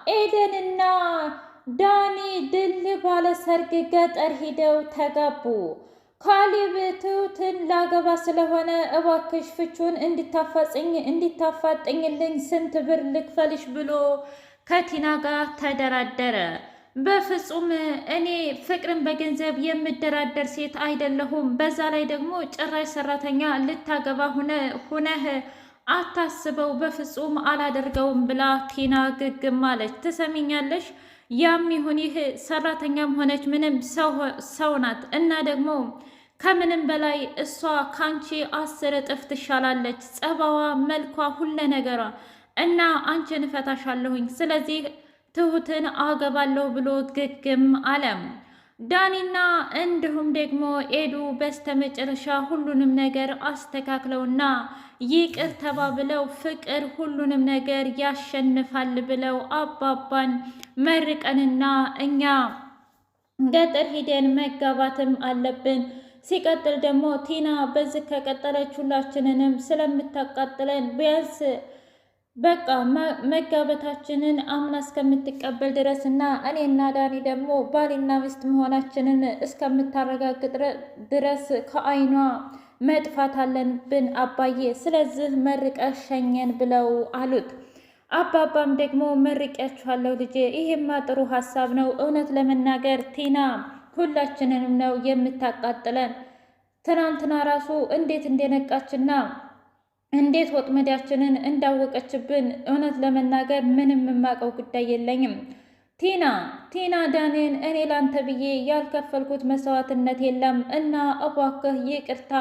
ኤደንና ዳኒ ድል ባለ ሰርግ ገጠር ሂደው ተጋቡ። ካሌብ ትሁትን ላገባ ስለሆነ እባክሽ ፍቹን እንዲታፋጥኝልኝ ስንት ብር ልክፈልሽ ብሎ ከቲና ጋር ተደራደረ። በፍጹም እኔ ፍቅርን በገንዘብ የምደራደር ሴት አይደለሁም። በዛ ላይ ደግሞ ጭራሽ ሰራተኛ ልታገባ ሁነህ አታስበው፣ በፍጹም አላደርገውም ብላ ቲና ግግም አለች። ትሰሚኛለሽ? ያም ይሁን ይህ ሰራተኛም ሆነች ምንም ሰው ናት እና ደግሞ ከምንም በላይ እሷ ካንቺ 10 እጥፍ ትሻላለች። ጸባዋ፣ መልኳ፣ ሁለ ነገሯ እና አንቺን እፈታሻለሁኝ። ስለዚህ ትሁትን አገባለሁ ብሎ ግግም አለም። ዳኒና እንዲሁም ደግሞ ኤዱ በስተመጨረሻ ሁሉንም ነገር አስተካክለውና ይቅር ተባብለው ፍቅር ሁሉንም ነገር ያሸንፋል ብለው አባባን መርቀንና እኛ ገጠር ሂደን መጋባትም አለብን። ሲቀጥል ደግሞ ቲና በዚህ ከቀጠለች ሁላችንንም ስለምታቃጥለን ቢያንስ በቃ መጋበታችንን አምና እስከምትቀበል ድረስ እና እኔና ዳኒ ደግሞ ባልና ሚስት መሆናችንን እስከምታረጋግጥ ድረስ ከዓይኗ መጥፋት አለብን አባዬ። ስለዚህ መርቀሽ ሸኘን ብለው አሉት። አባባም ደግሞ መርቂያችኋለሁ ልጄ፣ ይሄማ ጥሩ ሀሳብ ነው። እውነት ለመናገር ቲና ሁላችንንም ነው የምታቃጥለን። ትናንትና ራሱ እንዴት እንደነቃችና እንዴት ወጥመዳችንን እንዳወቀችብን እውነት ለመናገር ምንም የማውቀው ጉዳይ የለኝም። ቲና ዳኔን እኔ ላንተ ብዬ ያልከፈልኩት መስዋዕትነት የለም እና እባክህ ይቅርታ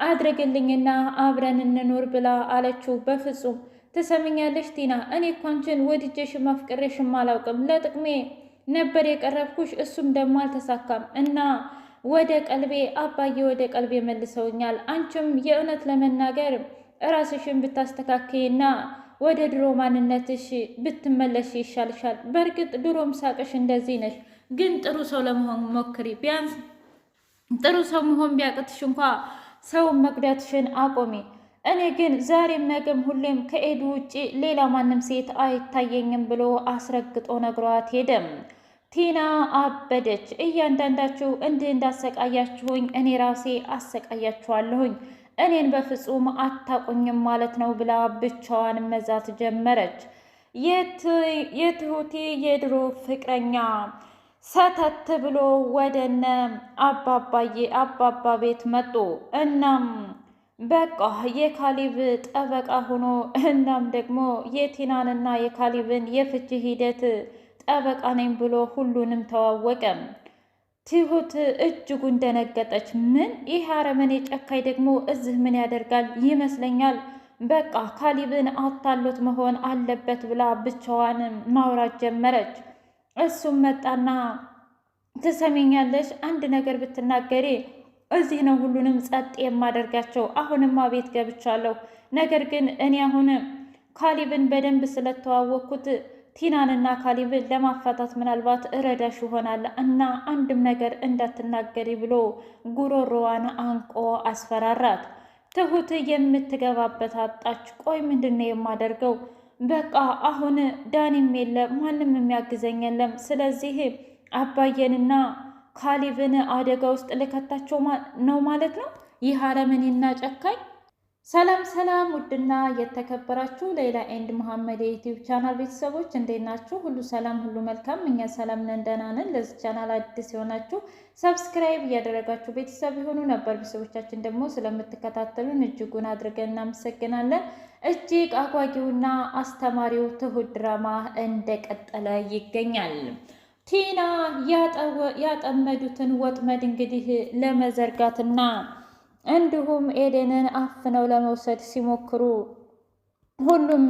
አድርግልኝና አብረን እንኖር ብላ አለችው። በፍጹም ትሰምኛለሽ ቲና፣ እኔ እኮ አንቺን ወድጄሽም አፍቅሬሽም አላውቅም። ለጥቅሜ ነበር የቀረብኩሽ፣ እሱም ደግሞ አልተሳካም እና ወደ ቀልቤ አባዬ ወደ ቀልቤ መልሰውኛል። አንቺም የእውነት ለመናገር ራስሽን ብታስተካክይና ወደ ድሮ ማንነትሽ ብትመለሽ ይሻልሻል። በእርግጥ ድሮም ሳቅሽ እንደዚህ ነሽ፣ ግን ጥሩ ሰው ለመሆን ሞክሪ። ቢያንስ ጥሩ ሰው መሆን ቢያቅትሽ እንኳ ሰውን መጉዳትሽን አቆሚ። እኔ ግን ዛሬም ነገም ሁሌም ከኤዱ ውጪ ሌላ ማንም ሴት አይታየኝም ብሎ አስረግጦ ነግሯት ሄደም። ቲና አበደች። እያንዳንዳችሁ እንዲህ እንዳሰቃያችሁኝ እኔ ራሴ አሰቃያችኋለሁኝ፣ እኔን በፍጹም አታቁኝም ማለት ነው ብላ ብቻዋን መዛት ጀመረች። የትሁቴ የድሮ ፍቅረኛ ሰተት ብሎ ወደነ አባባ ቤት መጡ። እናም በቃ የካሊብ ጠበቃ ሆኖ እናም ደግሞ የቲናንና የካሊብን የፍቺ ሂደት ጠበቃ ነኝ ብሎ ሁሉንም ተዋወቀ። ትሁት እጅጉን ደነገጠች። ምን ይህ አረመኔ ጨካኝ ደግሞ እዚህ ምን ያደርጋል? ይመስለኛል በቃ ካሊብን አታሎት መሆን አለበት ብላ ብቻዋን ማውራት ጀመረች። እሱም መጣና ትሰሚኛለሽ፣ አንድ ነገር ብትናገሪ እዚህ ነው ሁሉንም ጸጥ የማደርጋቸው። አሁንማ ቤት ገብቻለሁ። ነገር ግን እኔ አሁን ካሊብን በደንብ ስለተዋወቅኩት ቲናንና ካሊብን ለማፋታት ምናልባት እረዳሽ ይሆናል እና አንድም ነገር እንዳትናገሪ ብሎ ጉሮሮዋን አንቆ አስፈራራት። ትሁት የምትገባበት አጣች። ቆይ ምንድን ነው የማደርገው? በቃ አሁን ዳኒም የለ፣ ማንም የሚያግዘኝ የለም። ስለዚህ አባዬንና ካሊብን አደጋ ውስጥ ልከታቸው ነው ማለት ነው ይህ አረመኔና ጨካኝ። ሰላም ሰላም! ውድና የተከበራችሁ ሌላ ኤንድ መሐመድ የዩቲዩብ ቻናል ቤተሰቦች እንዴት ናችሁ? ሁሉ ሰላም፣ ሁሉ መልካም። እኛ ሰላም ነን፣ ደህና ነን። ለዚህ ቻናል አዲስ የሆናችሁ ሰብስክራይብ እያደረጋችሁ ቤተሰብ የሆኑ ነበር ቤተሰቦቻችን ደግሞ ስለምትከታተሉን እጅጉን አድርገን እናመሰግናለን። እጅግ አጓጊውና አስተማሪው ትሁት ድራማ እንደቀጠለ ይገኛል። ቲና ያጠመዱትን ወጥመድ እንግዲህ ለመዘርጋትና እንዲሁም ኤደንን አፍነው ለመውሰድ ሲሞክሩ ሁሉም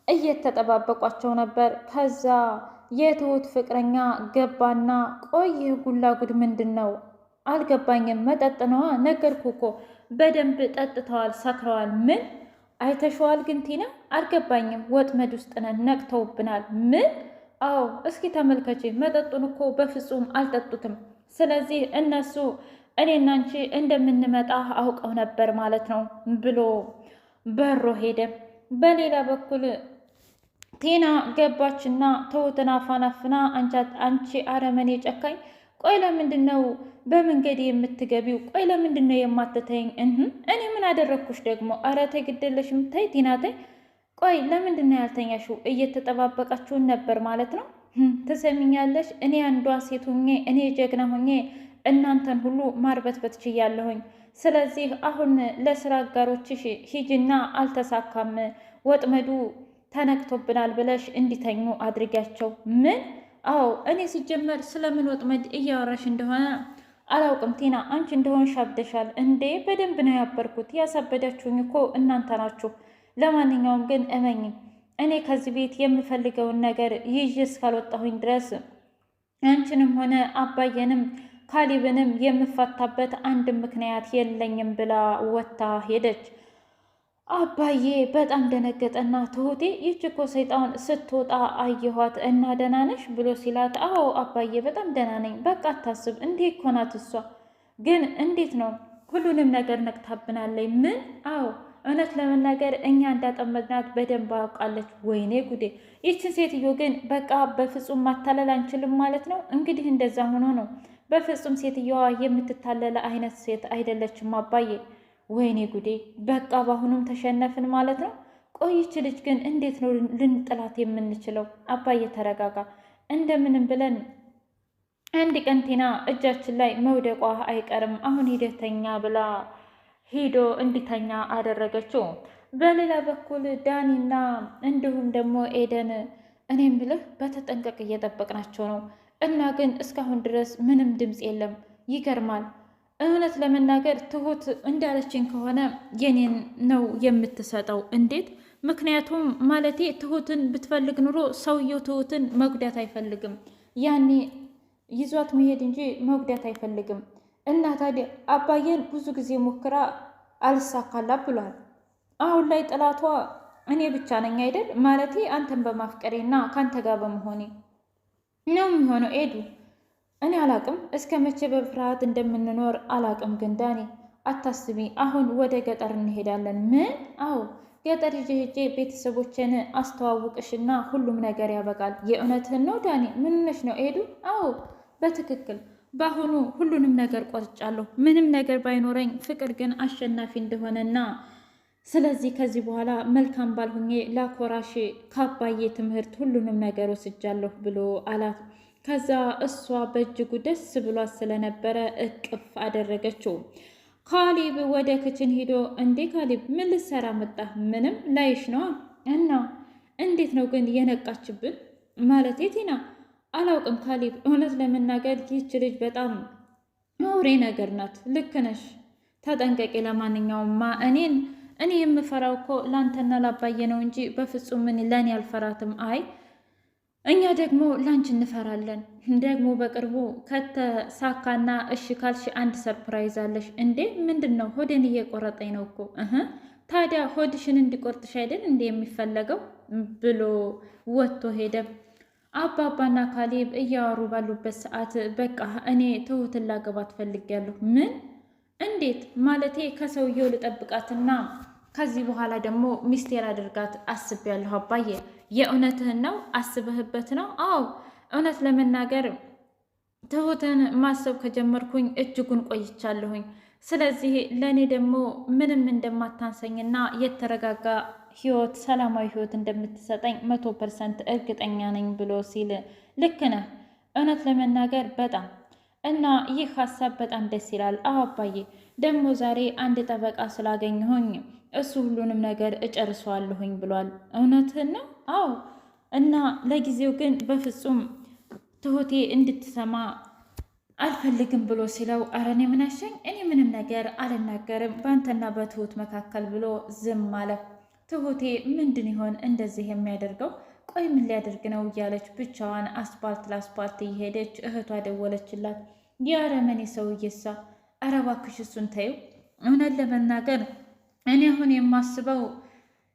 እየተጠባበቋቸው ነበር። ከዛ የትሁት ፍቅረኛ ገባና ቆይ ጉላጉድ ምንድን ነው? አልገባኝም። መጠጥ ነዋ፣ ነገርኩ እኮ በደንብ ጠጥተዋል፣ ሰክረዋል። ምን አይተሸዋል? ግን ቲና አልገባኝም። ወጥመድ ውስጥ ነን፣ ነቅተውብናል። ምን? አዎ፣ እስኪ ተመልከች፣ መጠጡን እኮ በፍጹም አልጠጡትም። ስለዚህ እነሱ እኔና አንቺ እንደምንመጣ አውቀው ነበር ማለት ነው ብሎ በሮ ሄደ። በሌላ በኩል ቴና ገባችና ትሁትን አፋናፍና አንቺ አረመኔ ጨካኝ፣ ቆይ ለምንድን ነው በመንገድ የምትገቢው? ቆይ ለምንድን ነው የማትተይኝ? እኔ ምን አደረግኩሽ ደግሞ? አረ ተይ ግደለሽ የምታይ ቴና ተይ። ቆይ ለምንድን ነው ያልተኛሽው? እየተጠባበቃችሁን ነበር ማለት ነው? ትሰሚኛለሽ? እኔ አንዷ ሴት ሁኜ እኔ ጀግና ሁኜ እናንተን ሁሉ ማርበትበት ችያለሁኝ። ስለዚህ አሁን ለስራ አጋሮችሽ ሂጂና አልተሳካም ወጥመዱ ተነክቶብናል ብለሽ እንዲተኙ አድርጊያቸው። ምን? አዎ እኔ ሲጀመር ስለምን ወጥመድ እያወራሽ እንደሆነ አላውቅም። ቲና አንቺ እንደሆንሽ አብደሻል እንዴ? በደንብ ነው ያበርኩት። ያሳበዳችሁኝ እኮ እናንተ ናችሁ። ለማንኛውም ግን እመኝ፣ እኔ ከዚህ ቤት የምፈልገውን ነገር ይዤ እስካልወጣሁኝ ድረስ አንቺንም ሆነ አባዬንም ካሊብንም የምፋታበት አንድ ምክንያት የለኝም ብላ ወጥታ ሄደች። አባዬ በጣም ደነገጠና ትሁቴ ይህች እኮ ሰይጣን ስትወጣ አየኋት እና ደህና ነሽ ብሎ ሲላት፣ አዎ አባዬ በጣም ደህና ነኝ፣ በቃ አታስብ፣ እንዲህ እኮ ናት እሷ። ግን እንዴት ነው ሁሉንም ነገር ነቅታብናለች። ምን? አዎ እውነት ለመናገር እኛ እንዳጠመድናት በደንብ አውቃለች። ወይኔ ጉዴ! ይችን ሴትዮ ግን በቃ በፍጹም ማታለል አንችልም ማለት ነው። እንግዲህ እንደዛ ሆኖ ነው። በፍጹም ሴትየዋ የምትታለለ አይነት ሴት አይደለችም አባዬ። ወይኔ ጉዴ! በቃ በአሁኑም ተሸነፍን ማለት ነው። ቆይች ልጅ ግን እንዴት ነው ልንጥላት የምንችለው? አባዬ ተረጋጋ። እንደምንም ብለን አንድ ቀን ቲና እጃችን ላይ መውደቋ አይቀርም። አሁን ሂደተኛ ብላ ሂዶ እንዲተኛ አደረገችው። በሌላ በኩል ዳኒና እንዲሁም ደግሞ ኤደን እኔም ብልህ በተጠንቀቅ እየጠበቅናቸው ነው እና ግን እስካሁን ድረስ ምንም ድምፅ የለም። ይገርማል። እውነት ለመናገር ትሁት እንዳለችኝ ከሆነ የኔን ነው የምትሰጠው። እንዴት? ምክንያቱም ማለቴ ትሁትን ብትፈልግ ኑሮ ሰውየው ትሁትን መጉዳት አይፈልግም። ያኔ ይዟት መሄድ እንጂ መጉዳት አይፈልግም። እና ታዲያ አባዬን ብዙ ጊዜ ሞክራ አልሳካላት ብሏል። አሁን ላይ ጥላቷ እኔ ብቻ ነኝ አይደል? ማለቴ አንተን በማፍቀሬና ከአንተ ጋር በመሆኔ ነው የሚሆነው ኤዱ። እኔ አላቅም እስከ መቼ በፍርሃት እንደምንኖር አላቅም። ግን ዳኒ አታስቢ፣ አሁን ወደ ገጠር እንሄዳለን። ምን? አዎ ገጠር ይዤ ሄጄ ቤተሰቦችን አስተዋውቅሽና ሁሉም ነገር ያበቃል። የእውነትህን ነው ዳኒ? ምን ሆነሽ ነው ኤዱ? አዎ በትክክል በአሁኑ ሁሉንም ነገር ቆርጫለሁ። ምንም ነገር ባይኖረኝ ፍቅር ግን አሸናፊ እንደሆነና ስለዚህ ከዚህ በኋላ መልካም ባልሁኜ ላኮራሽ ከአባዬ ትምህርት ሁሉንም ነገር ወስጃለሁ ብሎ አላት። ከዛ እሷ በእጅጉ ደስ ብሏት ስለነበረ እቅፍ አደረገችው። ካሊብ ወደ ክችን ሂዶ እንዴ ካሊብ ምን ልትሰራ መጣህ? ምንም ላይሽ ነዋ። እና እንዴት ነው ግን የነቃችብን? ማለቴ ቲና አላውቅም ካሊብ፣ እውነት ለመናገር ይህች ልጅ በጣም አውሬ ነገር ናት። ልክ ነሽ፣ ተጠንቀቂ። ለማንኛውማ እኔ የምፈራው እኮ ላንተና ላባዬ ነው እንጂ በፍጹም ለእኔ አልፈራትም። አይ እኛ ደግሞ ላንቺ እንፈራለን። ደግሞ በቅርቡ ከተሳካና እሺ ካልሽ አንድ ሰርፕራይዝ አለሽ። እንዴ ምንድን ነው? ሆዴን እየቆረጠኝ ነው እኮ። ታዲያ ሆድሽን እንዲቆርጥሽ አይደል እንዴ የሚፈለገው? ብሎ ወጥቶ ሄደ። አባባና ካሌብ እያወሩ ባሉበት ሰዓት በቃ እኔ ትሁትን ላገባት ፈልጊያለሁ። ምን? እንዴት? ማለቴ ከሰውየው ልጠብቃትና ከዚህ በኋላ ደግሞ ሚስቴር አድርጋት አስቤያለሁ። አባዬ የእውነትህን ነው? አስበህበት ነው? አዎ እውነት ለመናገር ትሁትን ማሰብ ከጀመርኩኝ እጅጉን ቆይቻለሁኝ። ስለዚህ ለእኔ ደግሞ ምንም እንደማታንሰኝና የተረጋጋ ህይወት፣ ሰላማዊ ህይወት እንደምትሰጠኝ 100% እርግጠኛ ነኝ ብሎ ሲል ልክ ነህ እውነት ለመናገር በጣም እና ይህ ሀሳብ በጣም ደስ ይላል። አዎ አባዬ ደግሞ ዛሬ አንድ ጠበቃ ስላገኘሁኝ እሱ ሁሉንም ነገር እጨርሰዋለሁኝ ብሏል። እውነትህን ነው? አዎ እና ለጊዜው ግን በፍጹም ትሁቴ እንድትሰማ አልፈልግም ብሎ ሲለው ኧረ እኔ ምን አሸኝ፣ እኔ ምንም ነገር አልናገርም በአንተና በትሁት መካከል ብሎ ዝም አለ። ትሁቴ ምንድን ይሆን እንደዚህ የሚያደርገው? ቆይ ምን ሊያደርግ ነው እያለች ብቻዋን አስፓልት ለአስፓልት እየሄደች እህቷ ደወለችላት። የአረመኔ ሰውዬሳ፣ ኧረ እባክሽ እሱን ተይው። እውነት ለመናገር እኔ አሁን የማስበው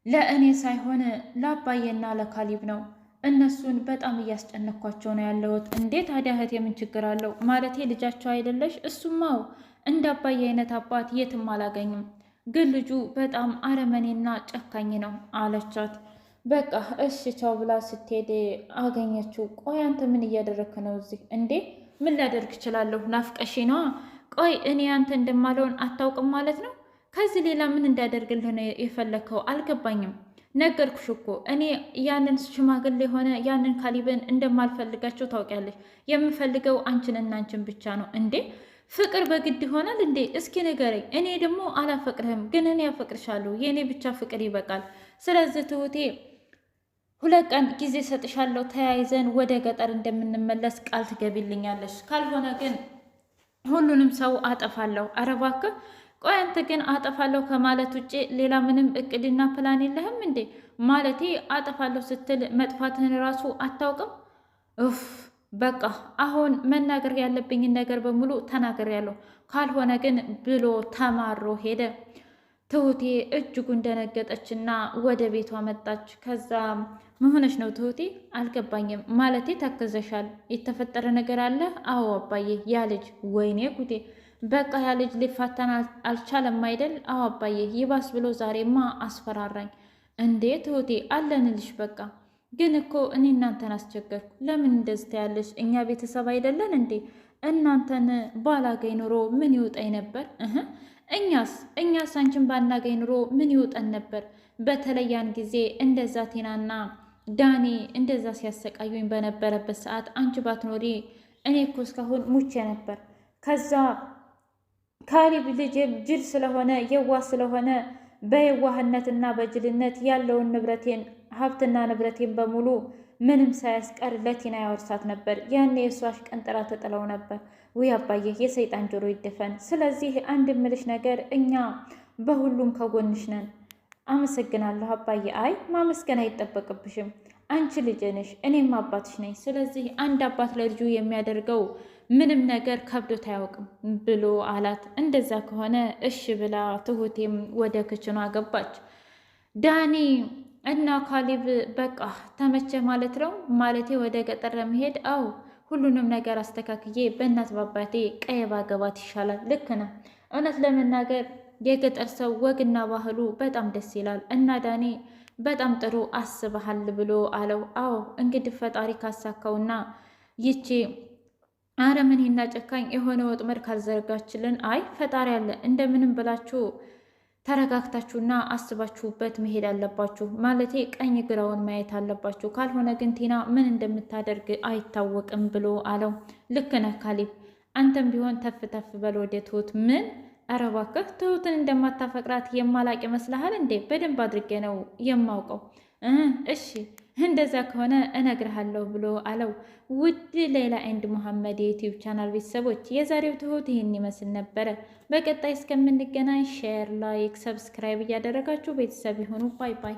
ለእኔ ሳይሆን ለአባዬና ለካሊብ ነው። እነሱን በጣም እያስጨነኳቸው ነው ያለሁት። እንዴ ታዲያ እህቴ ምን ችግር አለው? ማለቴ ልጃቸው አይደለሽ? እሱማው እንደ አባዬ አይነት አባት የትም አላገኝም፣ ግን ልጁ በጣም አረመኔና ጨካኝ ነው አለቻት። በቃ እሺ ቻው ብላ ስትሄድ አገኘችው። ቆይ አንተ ምን እያደረግክ ነው እዚህ? እንዴ ምን ላደርግ እችላለሁ? ናፍቀሽ ነዋ። ቆይ እኔ አንተ እንደማለውን አታውቅም ማለት ነው? ከዚህ ሌላ ምን እንዳደርግልህ ነው የፈለግከው? አልገባኝም። ነገርኩሽ እኮ እኔ ያንን ሽማግሌ የሆነ ያንን ካሊብን እንደማልፈልጋቸው ታውቂያለሽ። የምፈልገው አንቺንና አንቺን ብቻ ነው። እንዴ ፍቅር በግድ ይሆናል እንዴ? እስኪ ንገረኝ። እኔ ደግሞ አላፈቅርህም፣ ግን እኔ አፈቅርሻለሁ። የእኔ ብቻ ፍቅር ይበቃል። ስለዚህ ትሁቴ 2 ቀን ጊዜ ሰጥሻለሁ። ተያይዘን ወደ ገጠር እንደምንመለስ ቃል ትገቢልኛለሽ። ካልሆነ ግን ሁሉንም ሰው አጠፋለሁ። ኧረ እባክህ ቆይ አንተ ግን አጠፋለሁ ከማለት ውጭ ሌላ ምንም እቅድና ፕላን የለህም እንዴ? ማለቴ አጠፋለሁ ስትል መጥፋትህን ራሱ አታውቅም? ኡፍ በቃ አሁን መናገር ያለብኝን ነገር በሙሉ ተናግሬያለሁ። ካልሆነ ግን ብሎ ተማሮ ሄደ። ትሁቴ እጅጉን ደነገጠችና ወደ ቤቷ መጣች። ከዛ ምን ሆነሽ ነው ትሁቴ? አልገባኝም። ማለቴ ታክዘሻል። የተፈጠረ ነገር አለ? አዎ አባዬ። ያ ልጅ ወይኔ ጉዴ! በቃ ያ ልጅ ሊፋታን አልቻለም አይደል? አዎ አባዬ። ይባስ ብሎ ዛሬማ አስፈራራኝ። እንዴ ትሁቴ አለንልሽ። በቃ ግን እኮ እኔ እናንተን አስቸገርኩ። ለምን እንደዚህ ታያለሽ? እኛ ቤተሰብ አይደለን እንዴ? እናንተን ባላገኝ ኑሮ ምን ይውጠኝ ነበር? እኛስ አንቺን ባናገኝ ኑሮ ምን ይውጠን ነበር? በተለይ ያን ጊዜ እንደዛ ቴናና ዳኒ እንደዛ ሲያሰቃዩኝ በነበረበት ሰዓት አንቺ ባትኖሪ እኔ እኮ እስካሁን ሙቼ ነበር። ከዛ ካሊብ ልጅ ጅል ስለሆነ የዋህ ስለሆነ በየዋህነትና በጅልነት ያለውን ንብረቴን ሀብትና ንብረቴን በሙሉ ምንም ሳያስቀር ለቲና ያወርሳት ነበር። ያኔ የእሷ አሽቀንጥራ ተጥለው ነበር። ውይ አባዬ የሰይጣን ጆሮ ይደፈን። ስለዚህ አንድ ምልሽ ነገር እኛ በሁሉም ከጎንሽ ነን። አመሰግናለሁ አባዬ። አይ ማመስገን አይጠበቅብሽም። አንቺ ልጅ ነሽ፣ እኔም አባትሽ ነኝ። ስለዚህ አንድ አባት ለልጁ የሚያደርገው ምንም ነገር ከብዶት አያውቅም ብሎ አላት። እንደዛ ከሆነ እሺ ብላ ትሁቴም ወደ ክችኗ ገባች። ዳኒ እና ካሊብ በቃ ተመቸ ማለት ነው። ማለቴ ወደ ገጠር ለመሄድ አዎ ሁሉንም ነገር አስተካክዬ በእናት ባባቴ ቀየ ባገባት ይሻላል። ልክ ነው። እውነት ለመናገር የገጠር ሰው ወግና ባህሉ በጣም ደስ ይላል እና ዳኒ በጣም ጥሩ አስበሃል ብሎ አለው። አዎ እንግዲህ ፈጣሪ ካሳካውና ይቺ አረመኔና ጨካኝ የሆነ ወጥመድ ካልዘረጋችልን፣ አይ ፈጣሪ አለ። እንደምንም ብላችሁ ተረጋግታችሁና አስባችሁበት መሄድ አለባችሁ። ማለቴ ቀኝ ግራውን ማየት አለባችሁ። ካልሆነ ግን ቲና ምን እንደምታደርግ አይታወቅም ብሎ አለው። ልክ ነህ ካሊብ፣ አንተም ቢሆን ተፍ ተፍ በል ወደ ትሁት። ምን? ኧረ እባክህ ትሁትን እንደማታፈቅራት የማላቅ ይመስልሃል እንዴ? በደንብ አድርጌ ነው የማውቀው። እሺ እንደዛ ከሆነ እነግርሃለሁ ብሎ አለው። ውድ ሌላ ኤንድ መሐመድ የዩቲዩብ ቻናል ቤተሰቦች የዛሬው ትሁት ይህን ይመስል ነበረ። በቀጣይ እስከምንገናኝ ሼር፣ ላይክ፣ ሰብስክራይብ እያደረጋችሁ ቤተሰብ ይሁኑ። ባይ ባይ።